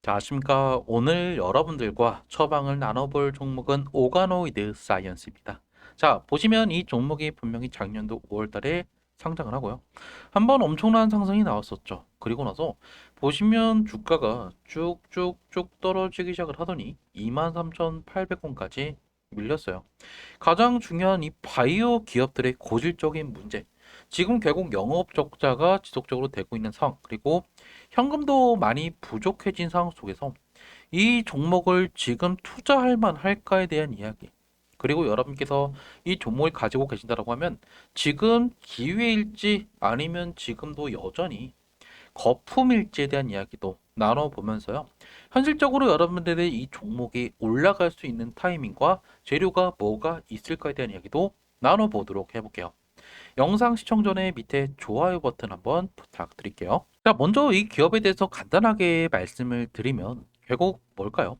자, 아십니까? 오늘 여러분들과 처방을 나눠볼 종목은 오가노이드 사이언스입니다. 자, 보시면 이 종목이 분명히 작년도 5월 달에 상장을 하고요. 한번 엄청난 상승이 나왔었죠. 그리고 나서 보시면 주가가 쭉쭉쭉 떨어지기 시작을 하더니 23,800원까지 밀렸어요. 가장 중요한 이 바이오 기업들의 고질적인 문제. 지금 결국 영업 적자가 지속적으로 되고 있는 상황, 그리고 현금도 많이 부족해진 상황 속에서 이 종목을 지금 투자할 만할까에 대한 이야기. 그리고 여러분께서 이 종목을 가지고 계신다고 하면 지금 기회일지 아니면 지금도 여전히 거품일지에 대한 이야기도 나눠보면서요. 현실적으로 여러분들의 이 종목이 올라갈 수 있는 타이밍과 재료가 뭐가 있을까에 대한 이야기도 나눠보도록 해볼게요. 영상 시청 전에 밑에 좋아요 버튼 한번 부탁드릴게요. 자, 먼저 이 기업에 대해서 간단하게 말씀을 드리면 결국 뭘까요?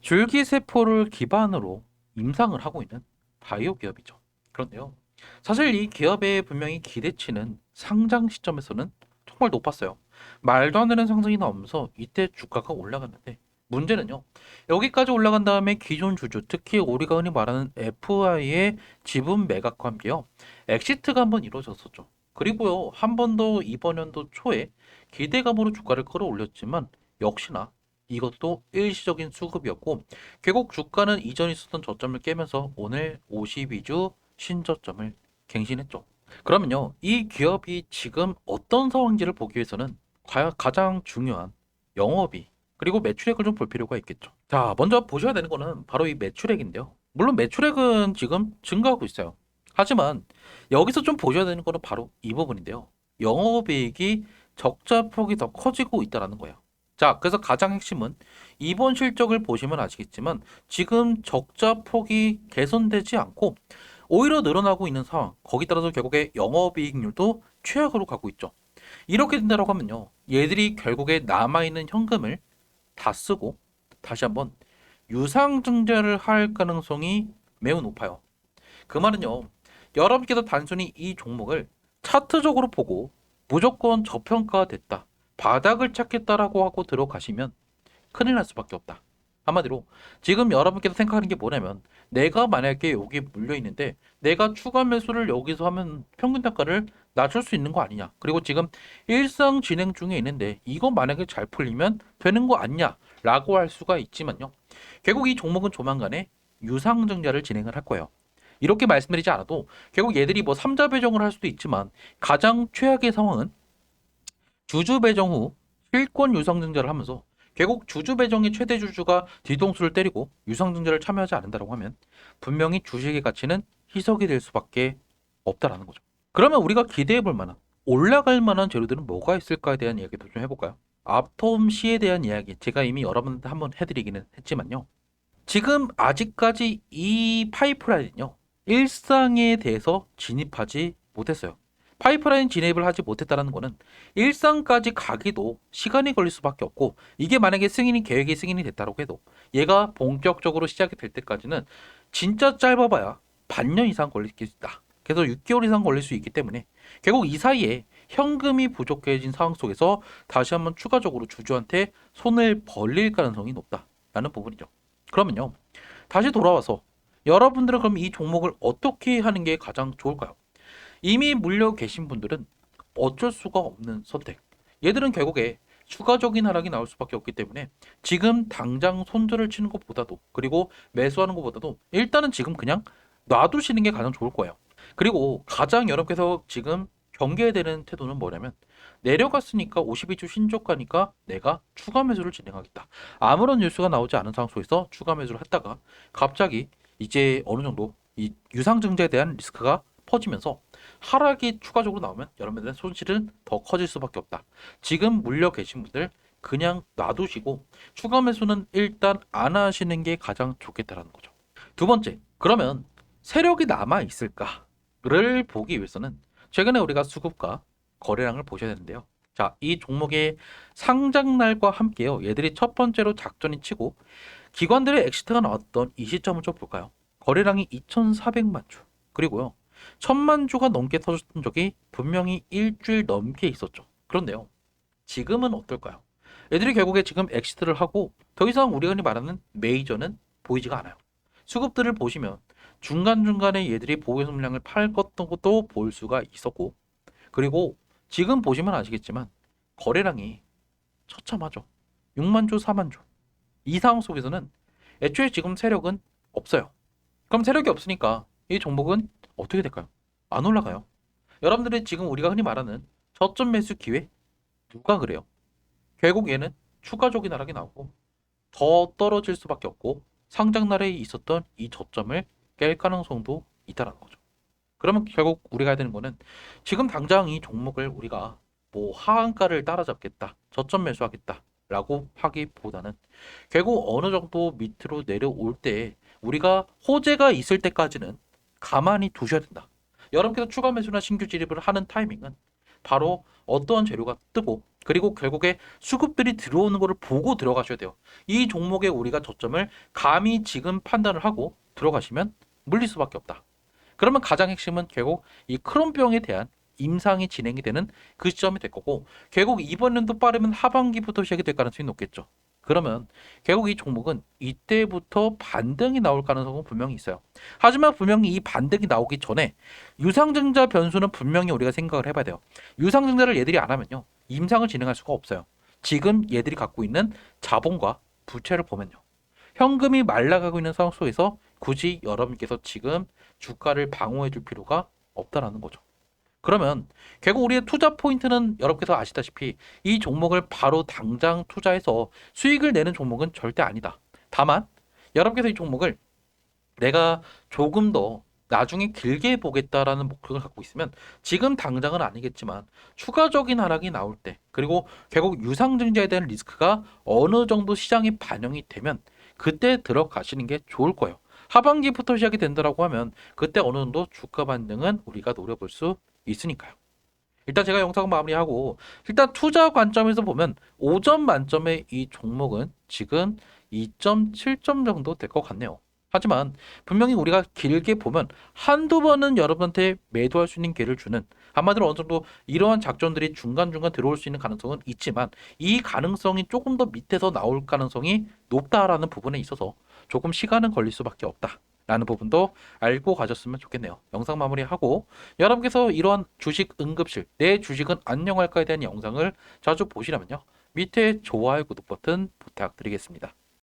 줄기세포를 기반으로 임상을 하고 있는 바이오 기업이죠. 그런데요. 사실 이 기업의 분명히 기대치는 상장 시점에서는 정말 높았어요. 말도 안 되는 상승이 나오면서 이때 주가가 올라갔는데 문제는요. 여기까지 올라간 다음에 기존 주주, 특히 우리가 흔히 말하는 FI의 지분 매각과 함께요. 엑시트가 한번 이루어졌었죠. 그리고요. 한 번 더 이번 연도 초에 기대감으로 주가를 끌어올렸지만 역시나 이것도 일시적인 수급이었고 결국 주가는 이전 있었던 저점을 깨면서 오늘 52주 신저점을 갱신했죠. 그러면요, 이 기업이 지금 어떤 상황인지를 보기 위해서는 가장 중요한 영업이 그리고 매출액을 좀 볼 필요가 있겠죠. 자, 먼저 보셔야 되는 거는 바로 이 매출액인데요. 물론 매출액은 지금 증가하고 있어요. 하지만 여기서 좀 보셔야 되는 거는 바로 이 부분인데요. 영업이익이 적자 폭이 더 커지고 있다는 거예요. 자, 그래서 가장 핵심은 이번 실적을 보시면 아시겠지만 지금 적자 폭이 개선되지 않고 오히려 늘어나고 있는 상황. 거기 따라서 결국에 영업이익률도 최악으로 가고 있죠. 이렇게 된다고 하면요. 얘들이 결국에 남아있는 현금을 다 쓰고 다시 한번 유상증자를 할 가능성이 매우 높아요. 그 말은요. 여러분께서 단순히 이 종목을 차트적으로 보고 무조건 저평가가 됐다. 바닥을 찾겠다라고 하고 들어가시면 큰일 날 수밖에 없다. 한마디로 지금 여러분께서 생각하는 게 뭐냐면 내가 만약에 여기 물려 있는데 내가 추가 매수를 여기서 하면 평균 단가를 낮출 수 있는 거 아니냐. 그리고 지금 일상 진행 중에 있는데 이거 만약에 잘 풀리면 되는 거 아니냐 라고 할 수가 있지만요. 결국 이 종목은 조만간에 유상증자를 진행을 할 거예요. 이렇게 말씀드리지 않아도 결국 얘들이 뭐 3자 배정을 할 수도 있지만 가장 최악의 상황은 주주 배정 후 실권 유상증자를 하면서 결국 주주 배정의 최대 주주가 뒤통수를 때리고 유상증자를 참여하지 않는다고 하면 분명히 주식의 가치는 희석이 될 수밖에 없다라는 거죠. 그러면 우리가 기대해 볼 만한 올라갈 만한 재료들은 뭐가 있을까에 대한 이야기도 좀 해볼까요? 앞톰시에 대한 이야기 제가 이미 여러분한테 한번 해드리기는 했지만요. 지금 아직까지 이 파이프라인은요. 일상에 대해서 진입하지 못했어요. 파이프라인 진입을 하지 못했다는 거는 일상까지 가기도 시간이 걸릴 수밖에 없고 이게 만약에 계획이 승인이 됐다고 해도 얘가 본격적으로 시작이 될 때까지는 진짜 짧아봐야 반년 이상 걸릴 수 있다. 그래서 6개월 이상 걸릴 수 있기 때문에 결국 이 사이에 현금이 부족해진 상황 속에서 다시 한번 추가적으로 주주한테 손을 벌릴 가능성이 높다라는 부분이죠. 그러면요. 다시 돌아와서 여러분들은 그럼 이 종목을 어떻게 하는 게 가장 좋을까요? 이미 물려 계신 분들은 어쩔 수가 없는 선택. 얘들은 결국에 추가적인 하락이 나올 수밖에 없기 때문에 지금 당장 손절을 치는 것보다도 그리고 매수하는 것보다도 일단은 지금 그냥 놔두시는 게 가장 좋을 거예요. 그리고 가장 여러분께서 지금 경계해야 되는 태도는 뭐냐면 내려갔으니까 52주 신저가니까 내가 추가 매수를 진행하겠다. 아무런 뉴스가 나오지 않은 상황 속에서 추가 매수를 했다가 갑자기 이제 어느 정도 이 유상증자에 대한 리스크가 퍼지면서 하락이 추가적으로 나오면 여러분들의 손실은 더 커질 수밖에 없다. 지금 물려 계신 분들 그냥 놔두시고 추가 매수는 일단 안 하시는 게 가장 좋겠다라는 거죠. 두 번째, 그러면 세력이 남아 있을까를 보기 위해서는 최근에 우리가 수급과 거래량을 보셔야 되는데요. 자, 이 종목의 상장 날과 함께요. 얘들이 첫 번째로 작전이 치고 기관들의 엑시트가 나왔던 이 시점을 좀 볼까요? 거래량이 2,400만 주. 그리고요. 1,000만 주가 넘게 터졌던 적이 분명히 일주일 넘게 있었죠. 그런데요. 지금은 어떨까요? 애들이 결국에 지금 엑시트를 하고 더 이상 우리가 흔히 말하는 메이저는 보이지가 않아요. 수급들을 보시면 중간중간에 얘들이 보유 물량을 팔 것도 볼 수가 있었고, 그리고 지금 보시면 아시겠지만 거래량이 처참하죠. 6만 조, 4만 조. 이 상황 속에서는 애초에 지금 세력은 없어요. 그럼 세력이 없으니까 이 종목은 어떻게 될까요? 안 올라가요. 여러분들이 지금 우리가 흔히 말하는 저점 매수 기회 누가 그래요? 결국 얘는 추가적인 하락이 나오고 더 떨어질 수밖에 없고 상장날에 있었던 이 저점을 깰 가능성도 있다라는 거죠. 그러면 결국 우리가 해야 되는 거는 지금 당장 이 종목을 우리가 뭐 하한가를 따라잡겠다, 저점 매수하겠다 라고 하기보다는 결국 어느 정도 밑으로 내려올 때 우리가 호재가 있을 때까지는 가만히 두셔야 된다. 여러분께서 추가 매수나 신규 진입을 하는 타이밍은 바로 어떠한 재료가 뜨고 그리고 결국에 수급들이 들어오는 것을 보고 들어가셔야 돼요. 이 종목에 우리가 저점을 감히 지금 판단을 하고 들어가시면 물릴 수밖에 없다. 그러면 가장 핵심은 결국 이 크론병에 대한 임상이 진행이 되는 그 시점이 될 거고 결국 이번 연도 빠르면 하반기부터 시작이 될 가능성이 높겠죠. 그러면 결국 이 종목은 이때부터 반등이 나올 가능성은 분명히 있어요. 하지만 분명히 이 반등이 나오기 전에 유상증자 변수는 분명히 우리가 생각을 해봐야 돼요. 유상증자를 얘들이 안 하면요. 임상을 진행할 수가 없어요. 지금 얘들이 갖고 있는 자본과 부채를 보면요. 현금이 말라가고 있는 상황 속에서 굳이 여러분께서 지금 주가를 방어해 줄 필요가 없다라는 거죠. 그러면 결국 우리의 투자 포인트는 여러분께서 아시다시피 이 종목을 바로 당장 투자해서 수익을 내는 종목은 절대 아니다. 다만 여러분께서 이 종목을 내가 조금 더 나중에 길게 보겠다라는 목표를 갖고 있으면 지금 당장은 아니겠지만 추가적인 하락이 나올 때 그리고 결국 유상증자에 대한 리스크가 어느 정도 시장에 반영이 되면 그때 들어가시는 게 좋을 거예요. 하반기부터 시작이 된다라고 하면 그때 어느 정도 주가 반등은 우리가 노려볼 수 있으니까요. 일단 제가 영상 마무리하고 일단 투자 관점에서 보면 5점 만점의 이 종목은 지금 2.7점 정도 될 것 같네요. 하지만 분명히 우리가 길게 보면 한두 번은 여러분한테 매도할 수 있는 기회를 주는 한마디로 어느 정도 이러한 작전들이 중간중간 들어올 수 있는 가능성은 있지만 이 가능성이 조금 더 밑에서 나올 가능성이 높다라는 부분에 있어서 조금 시간은 걸릴 수밖에 없다. 라는 부분도 알고 가셨으면 좋겠네요. 영상 마무리하고 여러분께서 이러한 주식 응급실 내 주식은 안녕할까에 대한 영상을 자주 보시려면요. 밑에 좋아요 구독 버튼 부탁드리겠습니다.